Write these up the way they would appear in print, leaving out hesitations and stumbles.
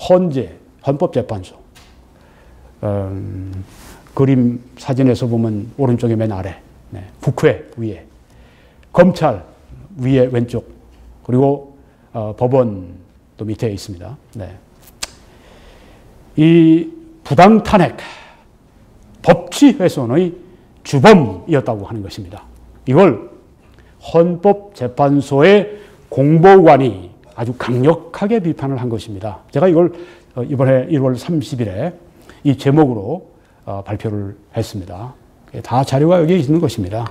헌재, 헌법재판소. 그림 사진에서 보면 오른쪽에 맨 아래, 네, 국회 위에, 검찰 위에 왼쪽, 그리고 법원도 밑에 있습니다. 네. 이 부당 탄핵, 법치 훼손의 주범이었다고 하는 것입니다. 이걸 헌법재판소의 공보관이 아주 강력하게 비판을 한 것입니다. 제가 이걸 이번에 1월 30일에 이 제목으로 발표를 했습니다. 다 자료가 여기 있는 것입니다.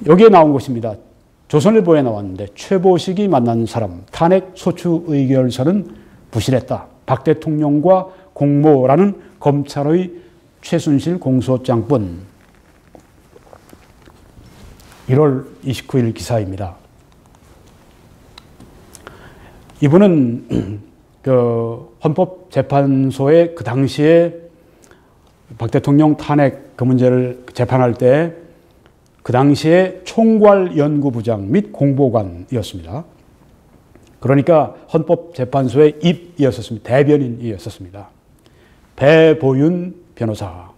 여기에 나온 것입니다. 조선일보에 나왔는데 최보식이 만난 사람 탄핵 소추 의결서는 부실했다. 박 대통령과 공모라는 검찰의 최순실 공소장뿐. 1월 29일 기사입니다. 이분은 그 헌법재판소에 그 당시에 박 대통령 탄핵 그 문제를 재판할 때 그 당시에 총괄연구부장 및 공보관이었습니다. 그러니까 헌법재판소의 입이었었습니다. 대변인이었었습니다. 배보윤 변호사.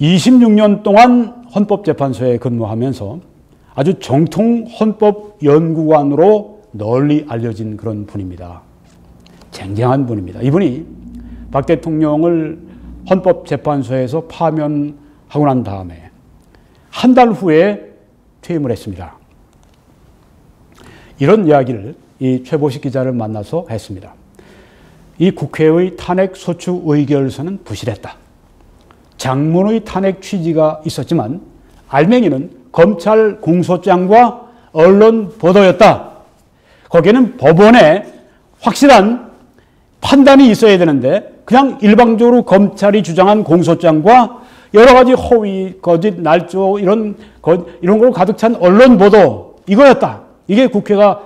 26년 동안 헌법재판소에 근무하면서 아주 정통 헌법연구관으로 널리 알려진 그런 분입니다. 쟁쟁한 분입니다. 이분이 박 대통령을 헌법재판소에서 파면하고 난 다음에 한 달 후에 퇴임을 했습니다. 이런 이야기를 이 최보식 기자를 만나서 했습니다. 이 국회의 탄핵 소추 의결서는 부실했다. 장문의 탄핵 취지가 있었지만 알맹이는 검찰 공소장과 언론 보도였다. 거기에는 법원의 확실한 판단이 있어야 되는데 그냥 일방적으로 검찰이 주장한 공소장과 여러 가지 허위, 거짓, 날조 이런 걸로 가득 찬 언론 보도 이거였다. 이게 국회가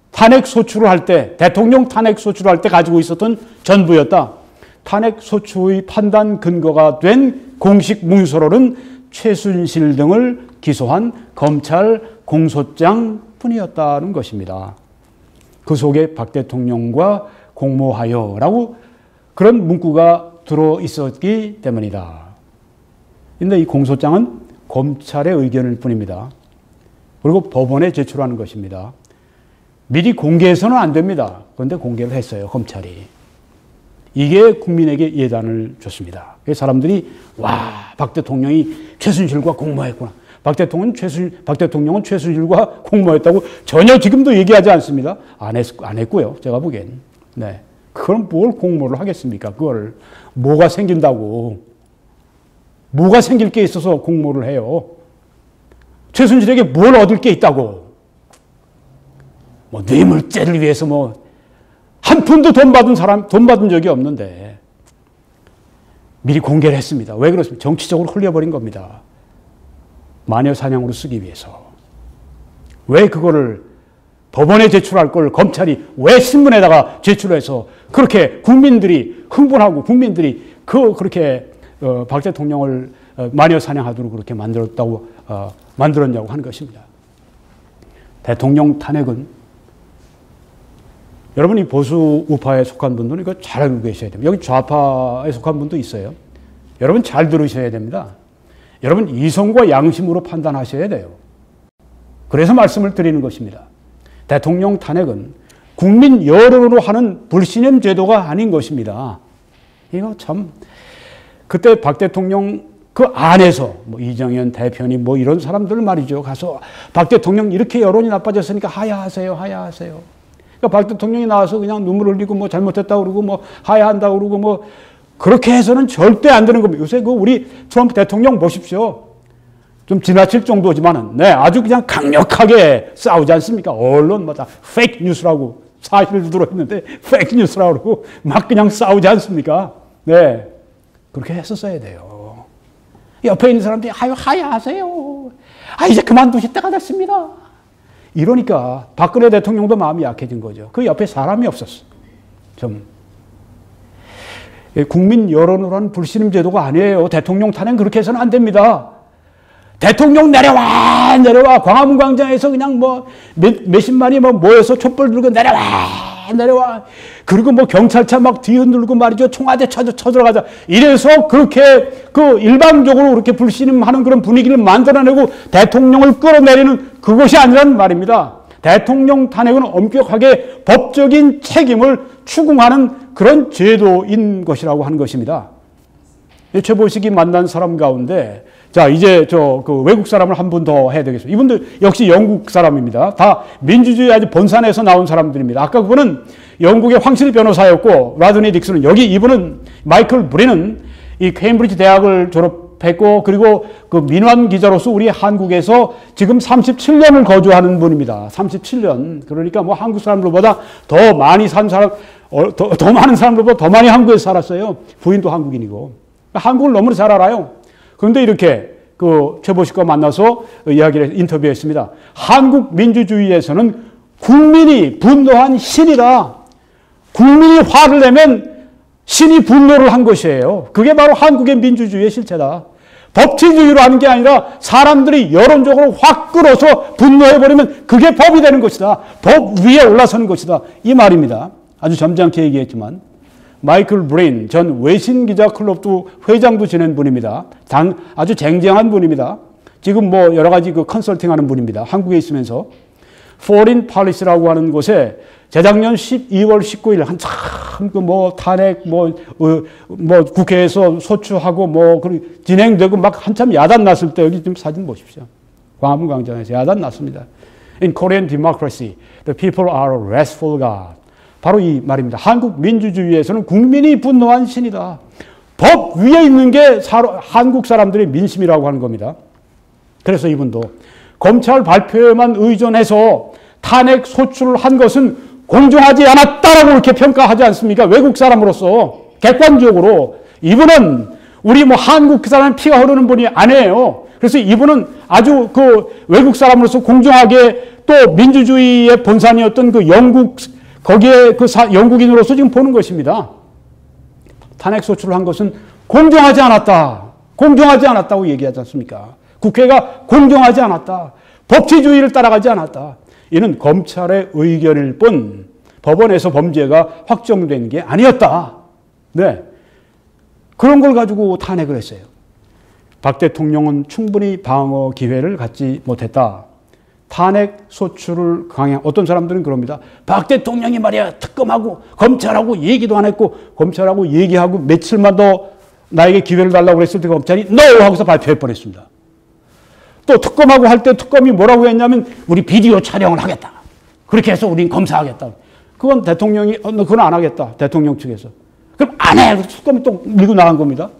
탄핵 소추를 할 때, 대통령 탄핵 소추를 할 때 가지고 있었던 전부였다. 탄핵 소추의 판단 근거가 된 공식 문서로는 최순실 등을 기소한 검찰 공소장 뿐이었다는 것입니다. 그 속에 박 대통령과 공모하여라고 그런 문구가 들어 있었기 때문이다. 그런데 이 공소장은 검찰의 의견일 뿐입니다. 그리고 법원에 제출하는 것입니다. 미리 공개해서는 안 됩니다. 그런데 공개를 했어요, 검찰이. 이게 국민에게 예단을 줬습니다. 사람들이 와, 박 대통령이 최순실과 공모했구나. 박 대통령은 최순실과 공모했다고 전혀 지금도 얘기하지 않습니다. 안 했고요. 제가 보기엔. 네. 그럼 뭘 공모를 하겠습니까? 그걸 뭐가 생긴다고. 뭐가 생길 게 있어서 공모를 해요. 최순실에게 뭘 얻을 게 있다고. 뭐 뇌물죄를 위해서 뭐 한 푼도 돈 받은 적이 없는데 미리 공개를 했습니다. 왜 그렇습니까? 정치적으로 흘려버린 겁니다. 마녀 사냥으로 쓰기 위해서. 왜 그거를 법원에 제출할 걸 검찰이 왜 신문에다가 제출해서 그렇게 국민들이 흥분하고 국민들이 그렇게 박 대통령을 마녀 사냥하도록 그렇게 만들었냐고 하는 것입니다. 대통령 탄핵은 여러분이 보수 우파에 속한 분들은 이거 잘 알고 계셔야 됩니다. 여기 좌파에 속한 분도 있어요. 여러분 잘 들으셔야 됩니다. 여러분 이성과 양심으로 판단하셔야 돼요. 그래서 말씀을 드리는 것입니다. 대통령 탄핵은 국민 여론으로 하는 불신임 제도가 아닌 것입니다. 이거 참 그때 박 대통령 그 안에서 뭐 이정현 대표님 뭐 이런 사람들 말이죠. 가서 박 대통령 이렇게 여론이 나빠졌으니까 하야하세요. 그러니까 박 대통령이 나와서 그냥 눈물 흘리고 뭐 잘못했다고 그러고 뭐 하야한다고 그러고 뭐 그렇게 해서는 절대 안 되는 겁니다. 요새 우리 트럼프 대통령 보십시오. 좀 지나칠 정도지만은, 네, 아주 그냥 강력하게 싸우지 않습니까? 언론마다 페이크 뉴스라고 사실을 들어있는데 페이크 뉴스라고 그러고 막 그냥 싸우지 않습니까? 네. 그렇게 했었어야 돼요. 옆에 있는 사람들이 하야하세요. 이제 그만두실 때가 됐습니다. 이러니까 박근혜 대통령도 마음이 약해진 거죠. 그 옆에 사람이 없었어. 국민 여론으로 하는 불신임 제도가 아니에요. 대통령 탄핵 그렇게 해서는 안 됩니다. 대통령 내려와 광화문 광장에서 그냥 뭐 몇십만이 모여서 촛불 들고 내려와 내려와. 그리고 뭐 경찰차 막 뒤흔들고 말이죠. 청와대 쳐들어가자. 이래서 그렇게 그 일방적으로 그렇게 불신임하는 그런 분위기를 만들어내고 대통령을 끌어내리는 그것이 아니란 말입니다. 대통령 탄핵은 엄격하게 법적인 책임을 추궁하는 그런 제도인 것이라고 하는 것입니다. 최보식이 만난 사람 가운데 자, 이제 그 외국 사람을 한 분 더 해야 되겠습니다. 이분들 역시 영국 사람입니다. 다 민주주의 아주 본산에서 나온 사람들입니다. 아까 그분은 영국의 황실 변호사였고, 라드니 딕슨은 이분은 마이클 브린은 이 케임브리지 대학을 졸업했고, 그리고 그 민환 기자로서 우리 한국에서 지금 37년을 거주하는 분입니다. 37년. 그러니까 뭐 한국 사람들보다 더 많이 산 사람, 더 많은 사람들보다 더 많이 한국에서 살았어요. 부인도 한국인이고. 한국을 너무나 잘 알아요. 그런데 이렇게 그 최보식과 만나서 인터뷰했습니다. 한국 민주주의에서는 국민이 분노한 신이다. 국민이 화를 내면 신이 분노를 한 것이에요. 그게 바로 한국의 민주주의의 실체다. 법치주의로 하는 게 아니라 사람들이 여론적으로 확 끌어서 분노해버리면 그게 법이 되는 것이다. 법 위에 올라서는 것이다. 이 말입니다. 아주 점잖게 얘기했지만 마이클 브린 전 외신기자클럽도 회장도 지낸 분입니다. 아주 쟁쟁한 분입니다. 지금 뭐 여러 가지 그 컨설팅하는 분입니다. 한국에 있으면서 Foreign Policy라고 하는 곳에 재작년 12월 19일 한참 그 뭐 탄핵 뭐 국회에서 소추하고 뭐 진행되고 막 한참 야단 났을 때 여기 좀 사진 보십시오. 광화문 광장에서 야단 났습니다. In Korean democracy, the people are a wrathful God. 바로 이 말입니다. 한국 민주주의에서는 국민이 분노한 신이다. 법 위에 있는 게 한국 사람들의 민심이라고 하는 겁니다. 그래서 이분도 검찰 발표에만 의존해서 탄핵 소추를 한 것은 공정하지 않았다라고 이렇게 평가하지 않습니까? 외국 사람으로서 객관적으로 이분은 우리 뭐 한국 사람 피가 흐르는 분이 아니에요. 그래서 이분은 아주 그 외국 사람으로서 공정하게 또 민주주의의 본산이었던 그 영국 거기에 그 영국인으로서 지금 보는 것입니다. 탄핵 소추를 한 것은 공정하지 않았다. 공정하지 않았다고 얘기하지 않습니까? 국회가 공정하지 않았다. 법치주의를 따라가지 않았다. 이는 검찰의 의견일 뿐 법원에서 범죄가 확정된 게 아니었다. 네. 그런 걸 가지고 탄핵을 했어요. 박 대통령은 충분히 방어 기회를 갖지 못했다. 탄핵 소추를 강행, 어떤 사람들은 그럽니다. 박 대통령이 말이야, 특검하고 검찰하고 얘기도 안 했고, 검찰하고 얘기하고 며칠만 더 나에게 기회를 달라고 그랬을 때 검찰이 NO! 하고서 발표해 뻔했습니다. 또 특검하고 할 때 특검이 뭐라고 했냐면, 우리 비디오 촬영을 하겠다. 그렇게 해서 우린 검사하겠다. 그건 대통령이, 그건 안 하겠다. 대통령 측에서. 그럼 안 해! 특검이 또 밀고 나간 겁니다.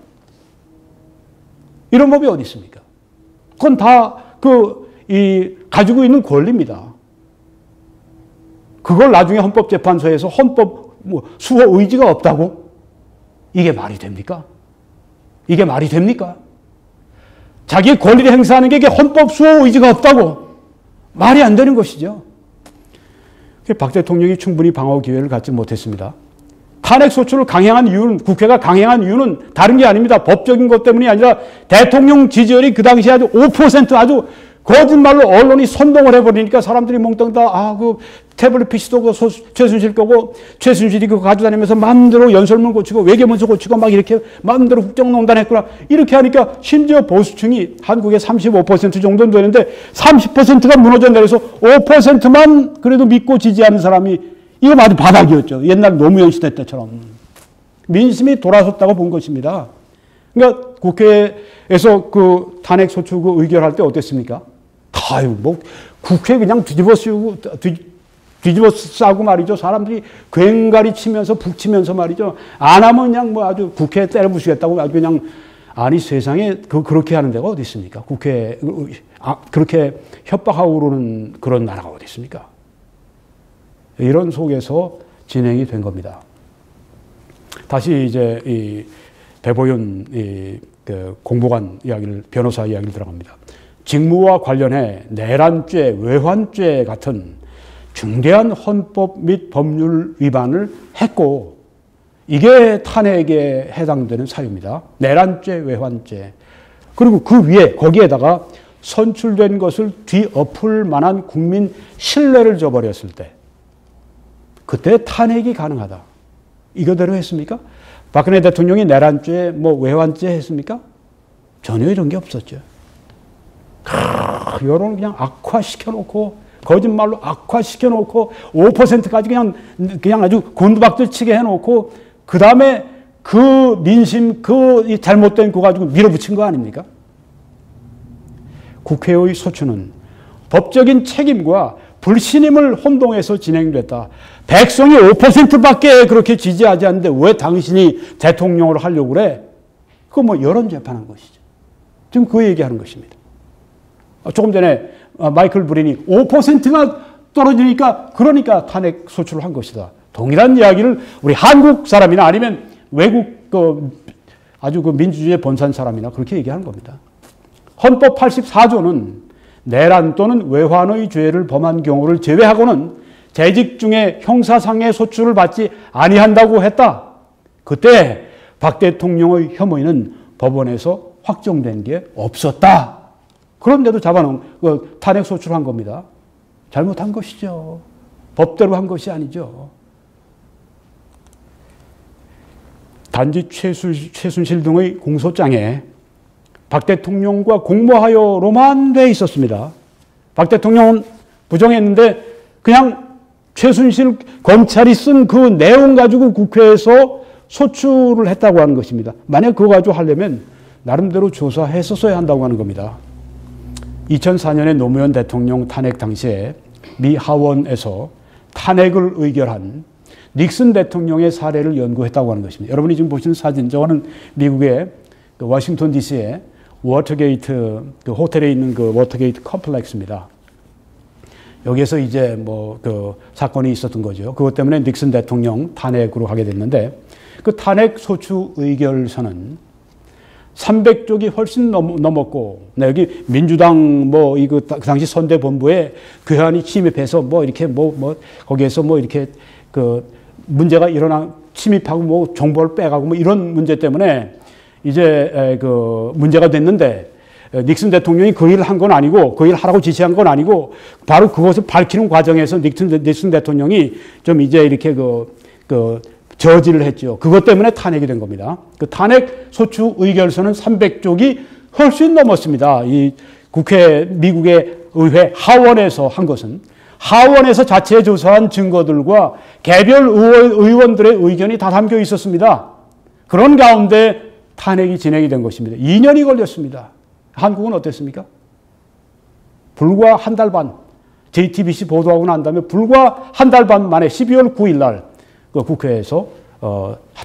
이런 법이 어디 있습니까? 그건 다 가지고 있는 권리입니다. 그걸 나중에 헌법재판소에서 헌법 수호 의지가 없다고? 이게 말이 됩니까? 이게 말이 됩니까? 자기의 권리를 행사하는 게 이게 헌법 수호 의지가 없다고? 말이 안 되는 것이죠. 박 대통령이 충분히 방어 기회를 갖지 못했습니다. 탄핵 소추를 강행한 이유는, 국회가 강행한 이유는 다른 게 아닙니다. 법적인 것 때문이 아니라 대통령 지지율이 그 당시에 아주 5% 아주 거짓말로 언론이 선동을 해버리니까 사람들이 몽땅 다, 그 태블릿 PC도 그 최순실 거고, 최순실이 그거 가지고 다니면서 마음대로 연설문 고치고, 외교문서 고치고, 막 이렇게 마음대로 국정농단 했구나. 이렇게 하니까 심지어 보수층이 한국에 35% 정도는 되는데 30%가 무너져 내려서 5%만 그래도 믿고 지지하는 사람이 이거 아주 바닥이었죠. 옛날 노무현 시대 때처럼. 민심이 돌아섰다고 본 것입니다. 그러니까 국회에서 그 탄핵 소추 그 의결할 때 어땠습니까? 아유, 뭐, 국회 그냥 뒤집어 싸고 말이죠. 사람들이 괭가리 치면서 북치면서 말이죠. 안 하면 그냥 뭐 아주 국회에 때려 부수겠다고 아주 그냥, 아니 세상에 그렇게 하는 데가 어디 있습니까? 국회, 그렇게 협박하고 그러는 그런 나라가 어디 있습니까? 이런 속에서 진행이 된 겁니다. 다시 이제 이 배보윤 그 공보관 이야기를, 변호사 이야기를 들어갑니다. 직무와 관련해 내란죄, 외환죄 같은 중대한 헌법 및 법률 위반을 했고, 이게 탄핵에 해당되는 사유입니다. 내란죄, 외환죄. 그리고 그 위에, 거기에다가 선출된 것을 뒤엎을 만한 국민 신뢰를 저버렸을 때, 그때 탄핵이 가능하다. 이거대로 했습니까? 박근혜 대통령이 내란죄, 외환죄 했습니까? 전혀 이런 게 없었죠. 여론을 그냥 악화시켜놓고, 거짓말로 악화시켜놓고, 5%까지 그냥 아주 곤두박질 치게 해놓고, 그 다음에 그 민심, 그 잘못된 거 가지고 밀어붙인 거 아닙니까? 국회의 소추는 법적인 책임과 불신임을 혼동해서 진행됐다. 백성이 5%밖에 그렇게 지지하지 않는데 왜 당신이 대통령을 하려고 그래? 그거 여론재판한 것이죠. 지금 그 얘기하는 것입니다. 조금 전에 마이클 브린이 5%가 떨어지니까 그러니까 탄핵 소추를 한 것이다. 동일한 이야기를 우리 한국 사람이나 아니면 외국 아주 민주주의의 본산 사람이나 그렇게 얘기하는 겁니다. 헌법 84조는 내란 또는 외환의 죄를 범한 경우를 제외하고는 재직 중에 형사상의 소추를 받지 아니한다고 했다. 그때 박 대통령의 혐의는 법원에서 확정된 게 없었다. 그런데도 잡아놓은 탄핵 소추를 한 겁니다. 잘못한 것이죠. 법대로 한 것이 아니죠. 단지 최순실 등의 공소장에 박 대통령과 공모하여로만 돼 있었습니다. 박 대통령은 부정했는데 그냥 최순실 검찰이 쓴 그 내용 가지고 국회에서 소추를 했다고 하는 것입니다. 만약 그거 가지고 하려면 나름대로 조사했었어야 한다고 하는 겁니다. 2004년에 노무현 대통령 탄핵 당시에 미 하원에서 탄핵을 의결한 닉슨 대통령의 사례를 연구했다고 하는 것입니다. 여러분이 지금 보시는 사진, 저거는 미국의 워싱턴 DC의 워터게이트, 호텔에 있는 그 워터게이트 컴플렉스입니다. 여기에서 이제 사건이 있었던 거죠. 그것 때문에 닉슨 대통령 탄핵으로 하게 됐는데, 그 탄핵 소추 의결서는 300쪽이 훨씬 넘었고, 여기 민주당 그 당시 선대본부에 괴한이 침입해서 거기에서 이렇게 문제가 침입하고 정보를 빼가고 이런 문제 때문에 이제 문제가 됐는데, 닉슨 대통령이 그 일을 한 건 아니고, 그 일을 하라고 지시한 건 아니고, 바로 그것을 밝히는 과정에서 닉슨 대통령이 좀 이제 이렇게 저지를 했죠. 그것 때문에 탄핵이 된 겁니다. 그 탄핵 소추 의결서는 300쪽이 훨씬 넘었습니다. 이 미국의 의회 하원에서 한 것은, 하원에서 자체 조사한 증거들과 개별 의원들의 의견이 다 담겨 있었습니다. 그런 가운데 탄핵이 진행이 된 것입니다. 2년이 걸렸습니다. 한국은 어땠습니까? 불과 한 달 반, JTBC 보도하고 난 다음에 불과 한 달 반 만에 12월 9일 날 국회에서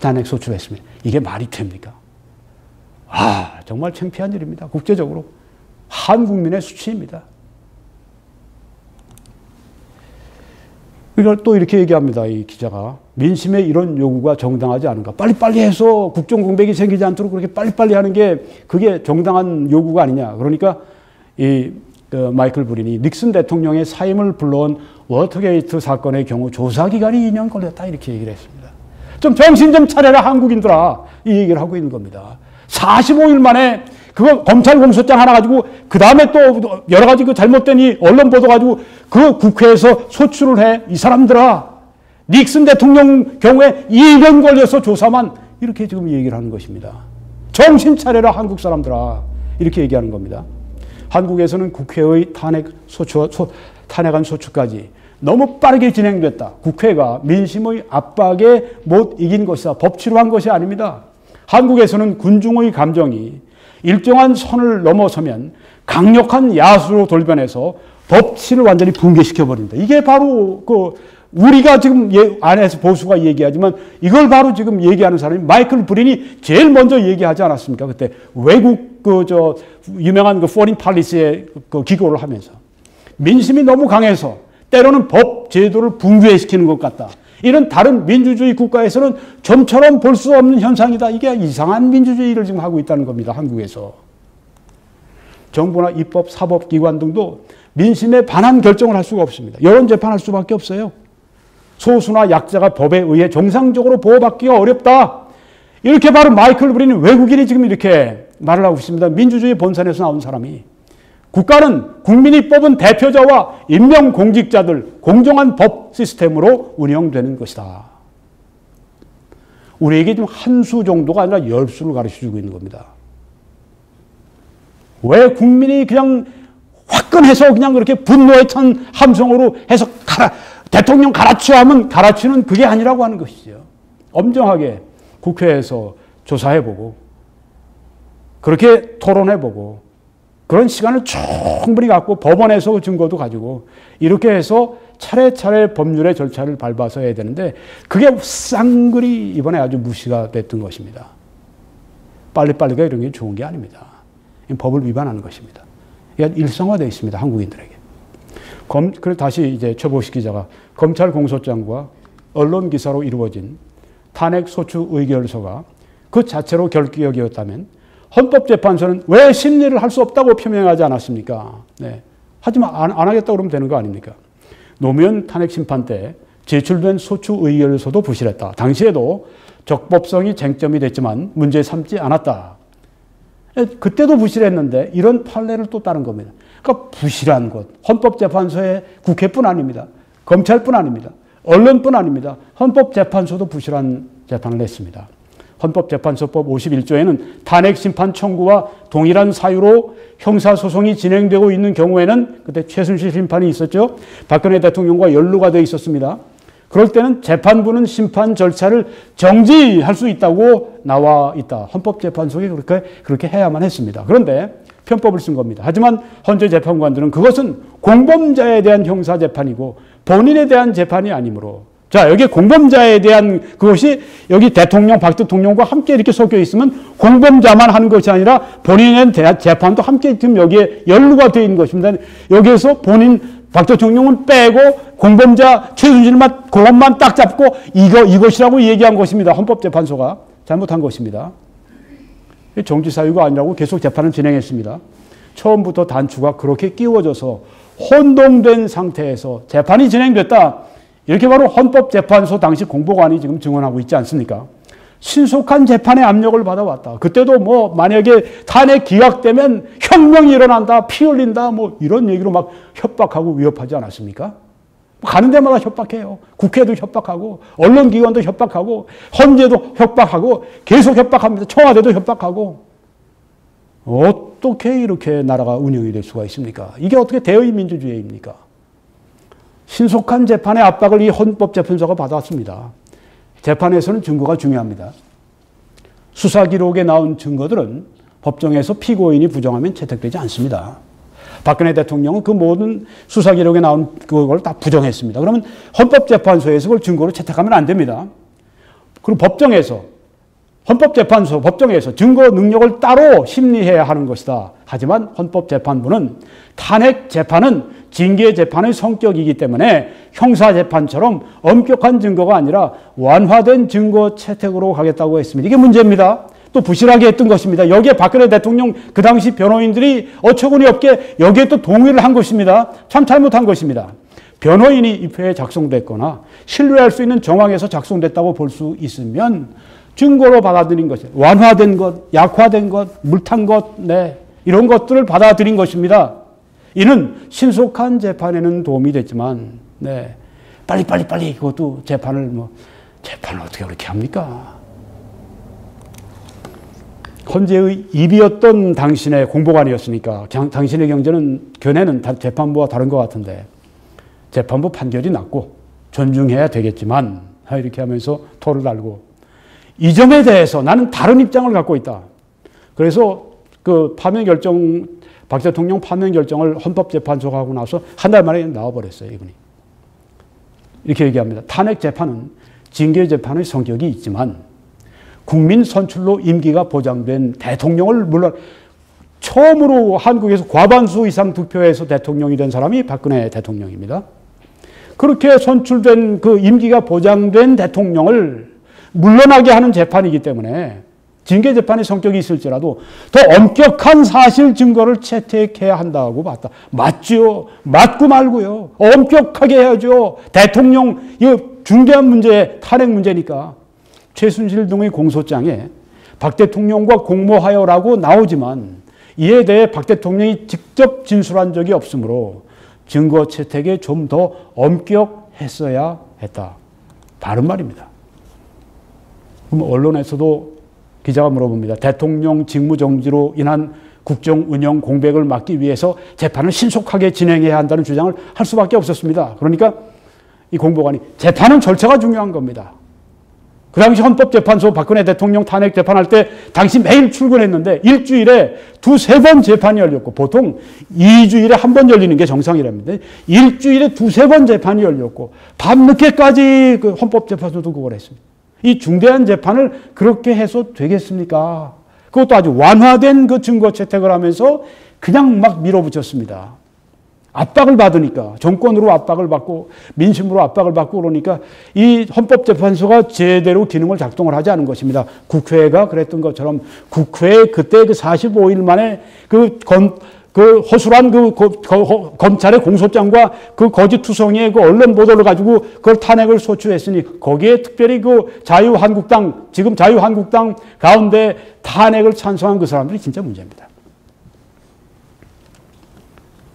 탄핵 소추했습니다. 이게 말이 됩니까? 정말 창피한 일입니다. 국제적으로. 한국민의 수치입니다. 이걸 또 이렇게 얘기합니다. 이 기자가. 민심의 이런 요구가 정당하지 않은가. 빨리빨리 해서 국정 공백이 생기지 않도록 그렇게 빨리빨리 하는 게 그게 정당한 요구가 아니냐. 그러니까 마이클 브린이 닉슨 대통령의 사임을 불러온 워터게이트 사건의 경우 조사 기간이 2년 걸렸다. 이렇게 얘기를 했습니다. 좀 정신 좀 차려라 한국인들아. 이 얘기를 하고 있는 겁니다. 45일 만에 그거 검찰 공소장 하나 가지고 그 다음에 또 여러 가지 잘못된 이 언론 보도 가지고 그 국회에서 소추를 해. 이 사람들아. 닉슨 대통령 경우에 2년 걸려서 조사만 이렇게 지금 얘기를 하는 것입니다. 정신 차려라 한국 사람들아. 이렇게 얘기하는 겁니다. 한국에서는 국회의 탄핵안 소추까지 너무 빠르게 진행됐다. 국회가 민심의 압박에 못 이긴 것이다. 법치로 한 것이 아닙니다. 한국에서는 군중의 감정이 일정한 선을 넘어서면 강력한 야수로 돌변해서 법치를 완전히 붕괴시켜버린다. 이게 바로 우리가 지금 안에서 보수가 얘기하지만 이걸 바로 지금 얘기하는 사람이 마이클 브린이 제일 먼저 얘기하지 않았습니까? 그때 외국 유명한 포린 팔리스의 기고를 하면서 민심이 너무 강해서 때로는 법 제도를 붕괴시키는 것 같다. 이런 다른 민주주의 국가에서는 좀처럼 볼 수 없는 현상이다. 이게 이상한 민주주의를 지금 하고 있다는 겁니다. 한국에서. 정부나 입법, 사법기관 등도 민심에 반한 결정을 할 수가 없습니다. 여론재판할 수밖에 없어요. 소수나 약자가 법에 의해 정상적으로 보호받기가 어렵다. 이렇게 바로 마이클 브린이 외국인이 지금 이렇게 말을 하고 있습니다. 민주주의 본산에서 나온 사람이. 국가는 국민이 뽑은 대표자와 임명 공직자들 공정한 법 시스템으로 운영되는 것이다. 우리에게 지금 한 수 정도가 아니라 10수를 가르쳐주고 있는 겁니다. 왜 국민이 그냥 화끈해서 그냥 그렇게 분노에 찬 함성으로 해서 대통령 갈아치워 하면 갈아치는 그게 아니라고 하는 것이죠. 엄정하게 국회에서 조사해보고 그렇게 토론해보고 그런 시간을 충분히 갖고 법원에서 증거도 가지고 이렇게 해서 차례차례 법률의 절차를 밟아서 해야 되는데 그게 쌍그리 이번에 아주 무시가 됐던 것입니다. 빨리빨리가 이런 게 좋은 게 아닙니다. 법을 위반하는 것입니다. 이게 일상화되어 있습니다. 한국인들에게. 그래서 다시 이제 최보식 기자가 검찰 공소장과 언론 기사로 이루어진 탄핵 소추 의결서가 그 자체로 결격이었다면 헌법재판소는 왜 심리를 할 수 없다고 표명하지 않았습니까? 네. 하지만 안 하겠다고 그러면 되는 거 아닙니까? 노무현 탄핵 심판 때 제출된 소추 의결서도 부실했다. 당시에도 적법성이 쟁점이 됐지만 문제 삼지 않았다. 그때도 부실했는데 이런 판례를 또 따른 겁니다. 그러니까 부실한 것. 헌법재판소의 국회뿐 아닙니다. 검찰뿐 아닙니다. 언론뿐 아닙니다. 헌법재판소도 부실한 재판을 냈습니다. 헌법재판소법 51조에는 탄핵 심판 청구와 동일한 사유로 형사소송이 진행되고 있는 경우에는 그때 최순실 심판이 있었죠. 박근혜 대통령과 연루가 되어 있었습니다. 그럴 때는 재판부는 심판 절차를 정지할 수 있다고 나와 있다. 헌법재판소에 그렇게 해야만 했습니다. 그런데 편법을 쓴 겁니다. 하지만 헌재 재판관들은 그것은 공범자에 대한 형사재판이고 본인에 대한 재판이 아니므로 자, 여기 공범자에 대한 그것이 여기 대통령, 박 대통령과 함께 이렇게 섞여 있으면 공범자만 하는 것이 아니라 본인에 대한 재판도 함께 지금 여기에 연루가 되어 있는 것입니다. 여기에서 본인, 박 대통령은 빼고 공범자 최순실만, 그것만 딱 잡고 이것이라고 얘기한 것입니다. 헌법재판소가 잘못한 것입니다. 정치사유가 아니라고 계속 재판을 진행했습니다. 처음부터 단추가 그렇게 끼워져서 혼동된 상태에서 재판이 진행됐다. 이렇게 바로 헌법재판소 당시 공보관이 지금 증언하고 있지 않습니까? 신속한 재판의 압력을 받아왔다. 그때도 뭐 만약에 탄핵 기각되면 혁명이 일어난다, 피 흘린다, 뭐 이런 얘기로 막 협박하고 위협하지 않았습니까? 가는 데마다 협박해요. 국회도 협박하고, 언론기관도 협박하고, 헌재도 협박하고, 계속 협박합니다. 청와대도 협박하고. 어떻게 이렇게 나라가 운영이 될 수가 있습니까? 이게 어떻게 대의 민주주의입니까? 신속한 재판의 압박을 이 헌법재판소가 받았습니다. 재판에서는 증거가 중요합니다. 수사 기록에 나온 증거들은 법정에서 피고인이 부정하면 채택되지 않습니다. 박근혜 대통령은 그 모든 수사 기록에 나온 그걸 다 부정했습니다. 그러면 헌법재판소에서 그걸 증거로 채택하면 안 됩니다. 그리고 헌법재판소, 법정에서 증거 능력을 따로 심리해야 하는 것이다. 하지만 헌법재판부는 탄핵 재판은 징계 재판의 성격이기 때문에 형사재판처럼 엄격한 증거가 아니라 완화된 증거 채택으로 가겠다고 했습니다. 이게 문제입니다. 또 부실하게 했던 것입니다. 여기에 박근혜 대통령 그 당시 변호인들이 어처구니 없게 여기에 또 동의를 한 것입니다. 참 잘못한 것입니다. 변호인이 입회에 작성됐거나 신뢰할 수 있는 정황에서 작성됐다고 볼 수 있으면 증거로 받아들인 것이에요. 완화된 것, 약화된 것, 물탄 것, 네, 이런 것들을 받아들인 것입니다. 이는 신속한 재판에는 도움이 됐지만, 네, 빨리 그것도 재판을 어떻게 그렇게 합니까? 헌재의 입이었던 당신의 공보관이었으니까 당신의 견해는 재판부와 다른 것 같은데 재판부 판결이 났고 존중해야 되겠지만 이렇게 하면서 토를 달고 이 점에 대해서 나는 다른 입장을 갖고 있다. 그래서 그 파면 결정, 박 대통령 파면 결정을 헌법재판소가 하고 나서 한 달 만에 나와버렸어요, 이분이. 이렇게 얘기합니다. 탄핵 재판은 징계 재판의 성격이 있지만 국민 선출로 임기가 보장된 대통령을 물론 처음으로 한국에서 과반수 이상 득표해서 대통령이 된 사람이 박근혜 대통령입니다. 그렇게 선출된 그 임기가 보장된 대통령을 물러나게 하는 재판이기 때문에 징계 재판의 성격이 있을지라도 더 엄격한 사실 증거를 채택해야 한다고 봤다. 맞지요. 맞고 말고요. 엄격하게 해야죠. 대통령 이거 중대한 문제, 탄핵 문제니까. 최순실 등의 공소장에 박 대통령과 공모하여라고 나오지만 이에 대해 박 대통령이 직접 진술한 적이 없으므로 증거 채택에 좀 더 엄격했어야 했다. 바른 말입니다. 그럼 언론에서도 기자가 물어봅니다. 대통령 직무정지로 인한 국정 운영 공백을 막기 위해서 재판을 신속하게 진행해야 한다는 주장을 할 수밖에 없었습니다. 그러니까 이 공보관이 재판은 절차가 중요한 겁니다. 그 당시 헌법재판소 박근혜 대통령 탄핵 재판할 때 당시 매일 출근했는데 일주일에 두세 번 재판이 열렸고 보통 2주일에 한 번 열리는 게 정상이랍니다. 일주일에 두세 번 재판이 열렸고 밤늦게까지 그 헌법재판소도 그걸 했습니다. 이 중대한 재판을 그렇게 해서 되겠습니까? 그것도 아주 완화된 그 증거 채택을 하면서 그냥 막 밀어붙였습니다. 압박을 받으니까, 정권으로 압박을 받고 민심으로 압박을 받고 그러니까 이 헌법재판소가 제대로 기능을 작동을 하지 않은 것입니다. 국회가 그랬던 것처럼 국회에 그때 그 45일 만에 그 허술한 검찰의 공소장과 그 거짓투성이의 그 언론 보도를 가지고 그걸 탄핵을 소추했으니 거기에 특별히 그 자유한국당, 지금 자유한국당 가운데 탄핵을 찬성한 그 사람들이 진짜 문제입니다.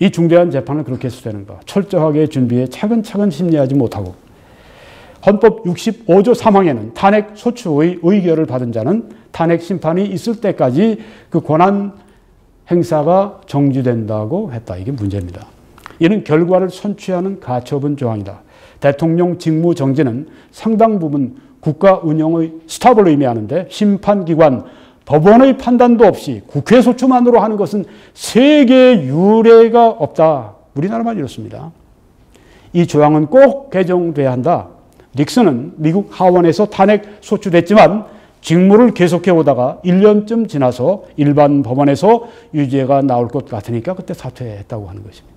이 중대한 재판을 그렇게 해서 되는가. 철저하게 준비해 차근차근 심리하지 못하고 헌법 65조 3항에는 탄핵 소추의 의결을 받은 자는 탄핵 심판이 있을 때까지 그 권한 행사가 정지된다고 했다. 이게 문제입니다. 이는 결과를 선취하는 가처분 조항이다. 대통령 직무 정지는 상당 부분 국가 운영의 스탑을 의미하는데 심판기관, 법원의 판단도 없이 국회 소추만으로 하는 것은 세계 유례가 없다. 우리나라만 이렇습니다. 이 조항은 꼭 개정돼야 한다. 닉슨은 미국 하원에서 탄핵 소추됐지만 직무를 계속해 오다가 1년쯤 지나서 일반 법원에서 유죄가 나올 것 같으니까 그때 사퇴했다고 하는 것입니다.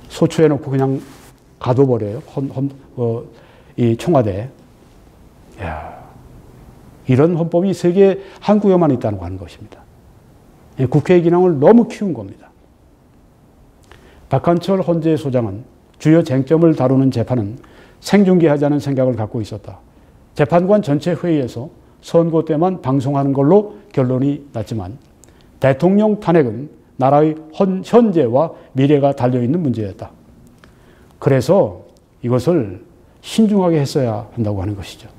소추해놓고 그냥 가둬버려요. 이 청와대에. 이런 헌법이 세계 한국에만 있다고 하는 것입니다. 국회의 기능을 너무 키운 겁니다. 박한철 헌재소장은 주요 쟁점을 다루는 재판은 생중계하자는 생각을 갖고 있었다. 재판관 전체 회의에서 선거 때만 방송하는 걸로 결론이 났지만 대통령 탄핵은 나라의 현재와 미래가 달려있는 문제였다. 그래서 이것을 신중하게 했어야 한다고 하는 것이죠.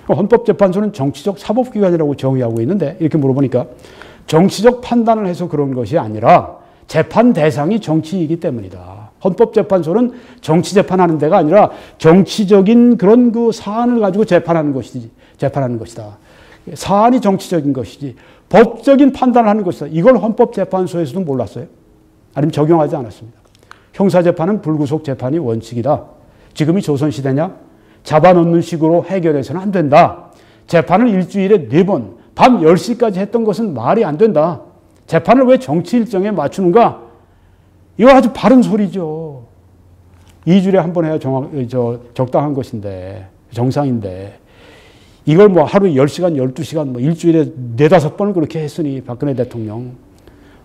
헌법재판소는 정치적 사법기관이라고 정의하고 있는데 이렇게 물어보니까 정치적 판단을 해서 그런 것이 아니라 재판 대상이 정치이기 때문이다. 헌법재판소는 정치 재판하는 데가 아니라 정치적인 그런 그 사안을 가지고 재판하는 것이다. 사안이 정치적인 것이지 법적인 판단을 하는 것이다. 이걸 헌법재판소에서도 몰랐어요. 아니면 적용하지 않았습니다. 형사재판은 불구속 재판이 원칙이다. 지금이 조선시대냐? 잡아놓는 식으로 해결해서는 안 된다. 재판을 일주일에 4번, 밤 10시까지 했던 것은 말이 안 된다. 재판을 왜 정치 일정에 맞추는가? 이거 아주 바른 소리죠. 2주일에 한 번 해야 적당한 것인데, 정상인데, 이걸 뭐 하루에 10시간, 12시간, 뭐 일주일에 4, 5번을 그렇게 했으니, 박근혜 대통령.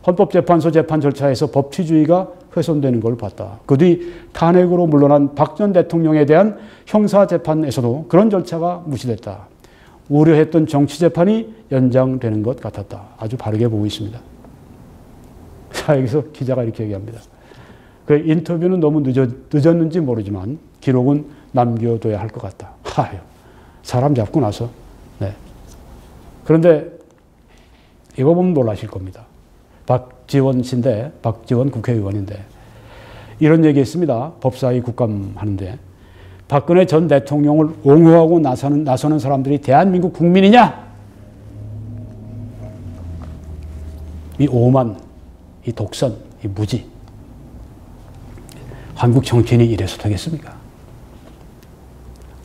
헌법재판소 재판 절차에서 법치주의가 훼손되는 걸 봤다. 그 뒤 탄핵으로 물러난 박 전 대통령에 대한 형사재판에서도 그런 절차가 무시됐다. 우려했던 정치재판이 연장되는 것 같았다. 아주 바르게 보고 있습니다. 자, 여기서 기자가 이렇게 얘기합니다. 그 인터뷰는 너무 늦었는지 모르지만 기록은 남겨둬야 할 것 같다. 하요. 사람 잡고 나서. 네. 그런데 이거 보면 놀라실 겁니다. 박지원 씨인데, 박지원 국회의원인데, 이런 얘기 했습니다. 법사위 국감하는데, 박근혜 전 대통령을 옹호하고 나서는 사람들이 대한민국 국민이냐? 이 오만, 이 독선, 이 무지. 한국 정치인이 이래서 되겠습니까?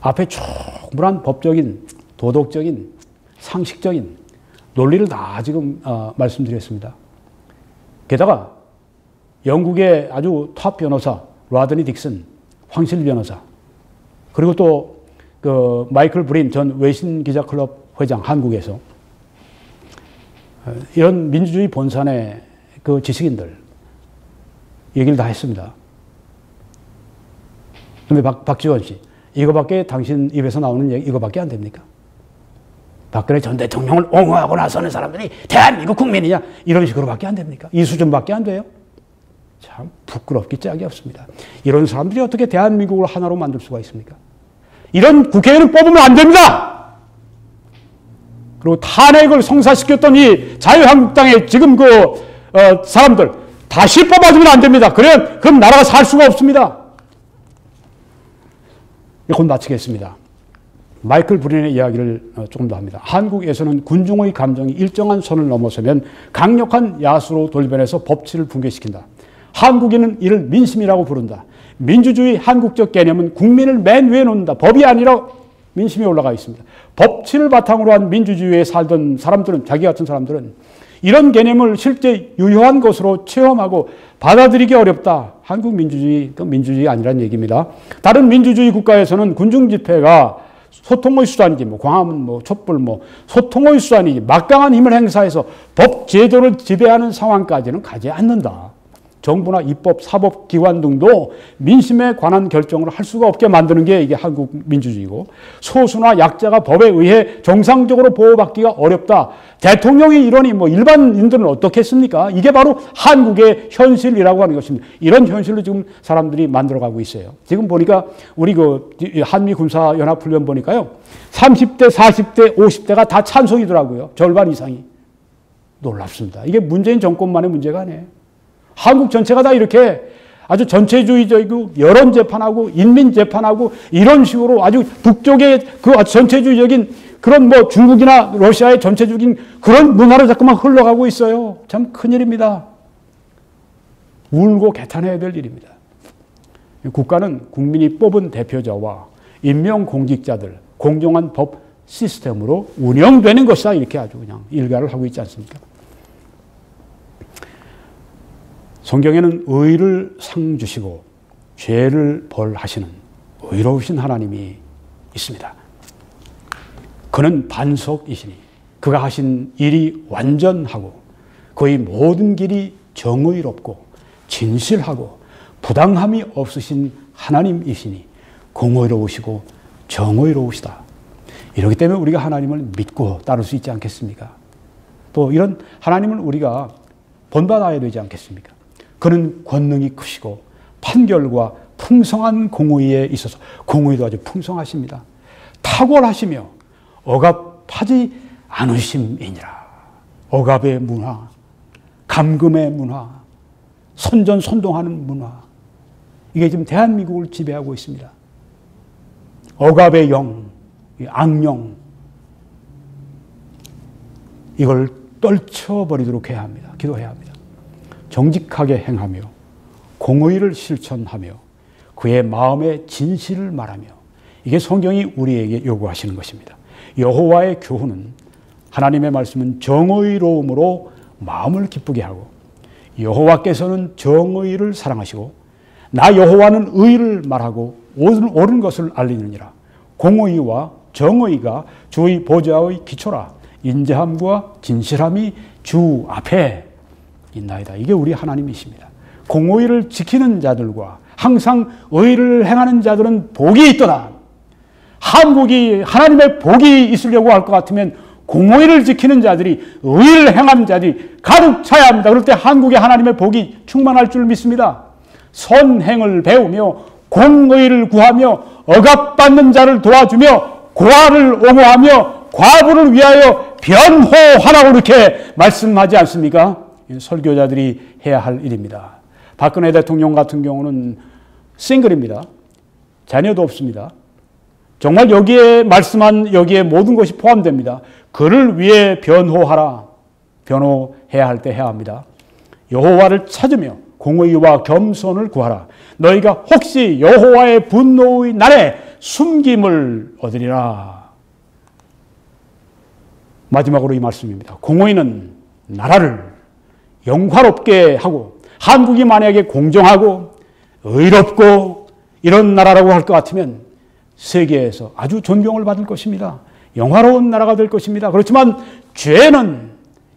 앞에 충분한 법적인, 도덕적인, 상식적인 논리를 다 지금 말씀드렸습니다. 게다가 영국의 아주 탑 변호사 라드니 딕슨, 황실 변호사, 그리고 또 그 마이클 브린 전 외신 기자 클럽 회장 한국에서 이런 민주주의 본산의 그 지식인들 얘기를 다 했습니다. 그런데 박지원 씨, 이거밖에 당신 입에서 나오는 얘기 이거밖에 안 됩니까? 박근혜 전 대통령을 옹호하고 나서는 사람들이 대한민국 국민이냐 이런 식으로밖에 안 됩니까? 이 수준밖에 안 돼요. 참 부끄럽기 짝이 없습니다. 이런 사람들이 어떻게 대한민국을 하나로 만들 수가 있습니까? 이런 국회의원을 뽑으면 안 됩니다. 그리고 탄핵을 성사시켰던 이 자유한국당의 지금 사람들 다시 뽑아주면 안 됩니다. 그럼 나라가 살 수가 없습니다. 곧 마치겠습니다. 마이클 브린의 이야기를 조금 더 합니다. 한국에서는 군중의 감정이 일정한 선을 넘어서면 강력한 야수로 돌변해서 법치를 붕괴시킨다. 한국인은 이를 민심이라고 부른다. 민주주의 한국적 개념은 국민을 맨 위에 놓는다. 법이 아니라 민심이 올라가 있습니다. 법치를 바탕으로 한 민주주의에 살던 사람들은, 자기 같은 사람들은 이런 개념을 실제 유효한 것으로 체험하고 받아들이기 어렵다. 한국 민주주의, 민주주의 아니라는 얘기입니다. 다른 민주주의 국가에서는 군중 집회가 소통의 수단이지, 광화문, 촛불, 소통의 수단이지, 막강한 힘을 행사해서 법 제도를 지배하는 상황까지는 가지 않는다. 정부나 입법, 사법기관 등도 민심에 관한 결정을 할 수가 없게 만드는 게 이게 한국 민주주의고, 소수나 약자가 법에 의해 정상적으로 보호받기가 어렵다. 대통령이 이러니 일반인들은 어떻겠습니까? 이게 바로 한국의 현실이라고 하는 것입니다. 이런 현실로 지금 사람들이 만들어가고 있어요. 지금 보니까 우리 한미 군사연합훈련 보니까요, 30대, 40대, 50대가 다 찬성이더라고요. 절반 이상이. 놀랍습니다. 이게 문재인 정권만의 문제가 아니에요. 한국 전체가 다 이렇게 아주 전체주의적이고 여론재판하고 인민재판하고 이런 식으로 아주 북쪽의 전체주의적인 그런 중국이나 러시아의 전체적인 그런 문화로 자꾸만 흘러가고 있어요. 참 큰일입니다. 울고 개탄해야 될 일입니다. 국가는 국민이 뽑은 대표자와 임명공직자들, 공정한 법 시스템으로 운영되는 것이다. 이렇게 아주 그냥 일가를 하고 있지 않습니까? 성경에는 의를 상 주시고 죄를 벌하시는 의로우신 하나님이 있습니다. 그는 반석이시니 그가 하신 일이 완전하고 그의 모든 길이 정의롭고 진실하고 부당함이 없으신 하나님이시니 공의로우시고 정의로우시다. 이렇기 때문에 우리가 하나님을 믿고 따를 수 있지 않겠습니까? 또 이런 하나님을 우리가 본받아야 되지 않겠습니까? 그는 권능이 크시고 판결과 풍성한 공의에 있어서 공의도 아주 풍성하십니다. 탁월하시며 억압하지 않으심이니라. 억압의 문화, 감금의 문화, 선전선동하는 문화, 이게 지금 대한민국을 지배하고 있습니다. 억압의 영, 악령, 이걸 떨쳐버리도록 해야 합니다. 기도해야 합니다. 정직하게 행하며 공의를 실천하며 그의 마음의 진실을 말하며, 이게 성경이 우리에게 요구하시는 것입니다. 여호와의 교훈은, 하나님의 말씀은 정의로움으로 마음을 기쁘게 하고 여호와께서는 정의를 사랑하시고 나 여호와는 의를 말하고 옳은 것을 알리느니라. 공의와 정의가 주의 보좌의 기초라. 인자함과 진실함이 주 앞에 있나이다. 이게 우리 하나님이십니다. 공의를 지키는 자들과 항상 의를 행하는 자들은 복이 있도다. 한국이 하나님의 복이 있으려고 할 것 같으면 공의를 지키는 자들이, 의를 행하는 자들이 가득 차야 합니다. 그럴 때 한국에 하나님의 복이 충만할 줄 믿습니다. 선행을 배우며 공의를 구하며 억압받는 자를 도와주며 고아를 옹호하며 과부를 위하여 변호하라고 이렇게 말씀하지 않습니까? 설교자들이 해야 할 일입니다. 박근혜 대통령 같은 경우는 싱글입니다. 자녀도 없습니다. 정말 여기에 말씀한 여기에 모든 것이 포함됩니다. 그를 위해 변호하라. 변호해야 할 때 해야 합니다. 여호와를 찾으며 공의와 겸손을 구하라. 너희가 혹시 여호와의 분노의 날에 숨김을 얻으리라. 마지막으로 이 말씀입니다. 공의는 나라를 영화롭게 하고, 한국이 만약에 공정하고 의롭고 이런 나라라고 할 것 같으면 세계에서 아주 존경을 받을 것입니다. 영화로운 나라가 될 것입니다. 그렇지만 죄는,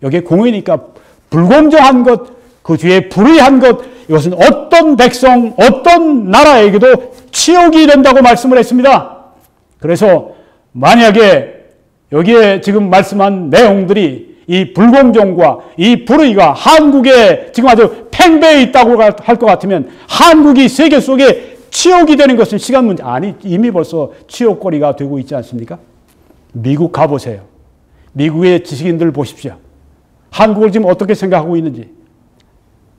여기에 공의니까 불공정한 것, 그 뒤에 불의한 것, 이것은 어떤 백성, 어떤 나라에게도 치욕이 된다고 말씀을 했습니다. 그래서 만약에 여기에 지금 말씀한 내용들이 이 불공정과 이 불의가 한국에 지금 아주 팽배해 있다고 할 것 같으면 한국이 세계 속에 치욕이 되는 것은 시간 문제. 아니, 이미 벌써 치욕거리가 되고 있지 않습니까? 미국 가보세요. 미국의 지식인들 보십시오. 한국을 지금 어떻게 생각하고 있는지.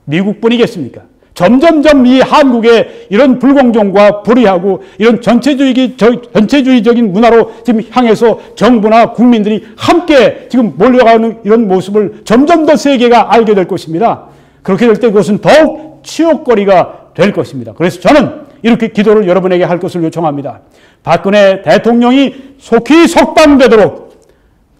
미국뿐이겠습니까? 점점점 이 한국의 이런 불공정과 불의하고 이런 전체주의적인 문화로 지금 향해서 정부나 국민들이 함께 지금 몰려가는 이런 모습을 점점 더 세계가 알게 될 것입니다. 그렇게 될 때 그것은 더욱 치욕거리가 될 것입니다. 그래서 저는 이렇게 기도를 여러분에게 할 것을 요청합니다. 박근혜 대통령이 속히 석방되도록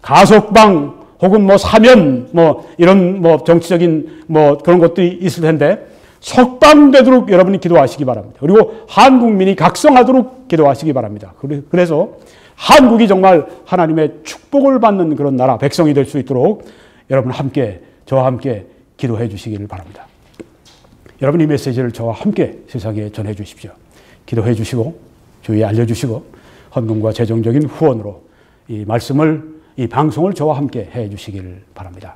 가석방 혹은 사면 이런 정치적인 그런 것들이 있을 텐데 석방되도록 여러분이 기도하시기 바랍니다. 그리고 한국민이 각성하도록 기도하시기 바랍니다. 그래서 한국이 정말 하나님의 축복을 받는 그런 나라, 백성이 될 수 있도록 여러분 함께, 저와 함께 기도해 주시기를 바랍니다. 여러분 이 메시지를 저와 함께 세상에 전해 주십시오. 기도해 주시고 주위에 알려주시고 헌금과 재정적인 후원으로 이 말씀을, 이 방송을 저와 함께 해 주시기를 바랍니다.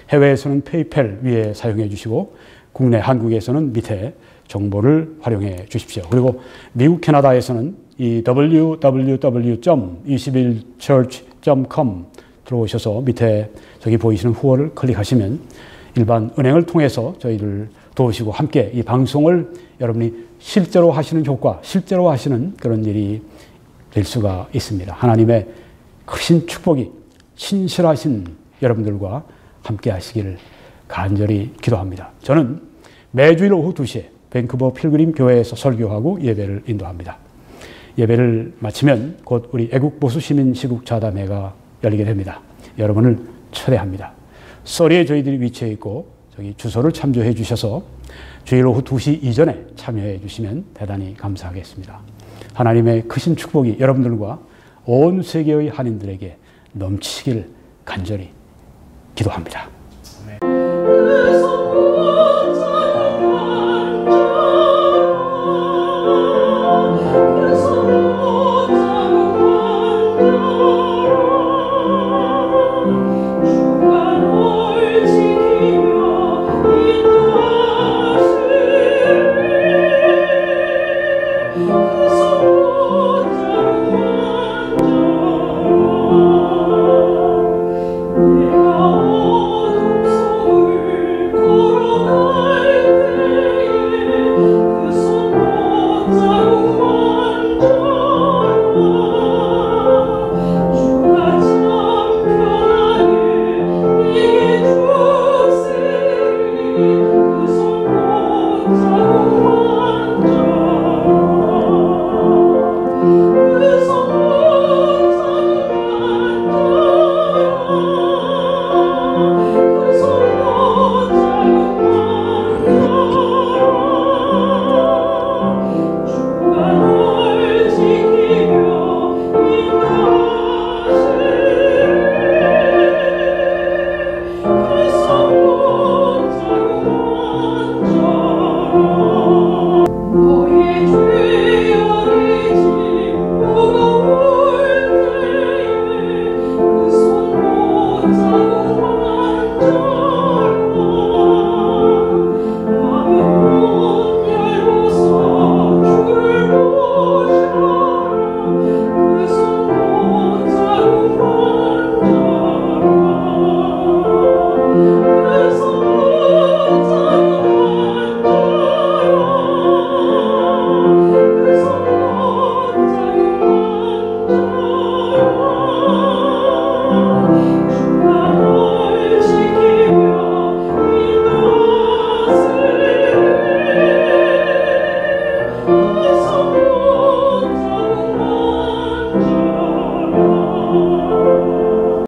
해외에서는 페이펠 위에 사용해 주시고 국내 한국에서는 밑에 정보를 활용해 주십시오. 그리고 미국 캐나다에서는 이 www.21church.com 들어오셔서 밑에 저기 보이시는 후원을 클릭하시면 일반 은행을 통해서 저희를 도우시고 함께 이 방송을 여러분이 실제로 하시는 효과, 실제로 하시는 그런 일이 될 수가 있습니다. 하나님의 크신 축복이 신실하신 여러분들과 함께 하시기를 간절히 기도합니다. 저는 매주일 오후 2시에 밴쿠버 필그림 교회에서 설교하고 예배를 인도합니다. 예배를 마치면 곧 우리 애국보수 시민 시국 자담회가 열리게 됩니다. 여러분을 초대합니다. 서리에 저희들이 위치해 있고 저기 주소를 참조해 주셔서 주일 오후 2시 이전에 참여해 주시면 대단히 감사하겠습니다. 하나님의 크신 축복이 여러분들과 온 세계의 한인들에게 넘치기를 간절히 기도합니다.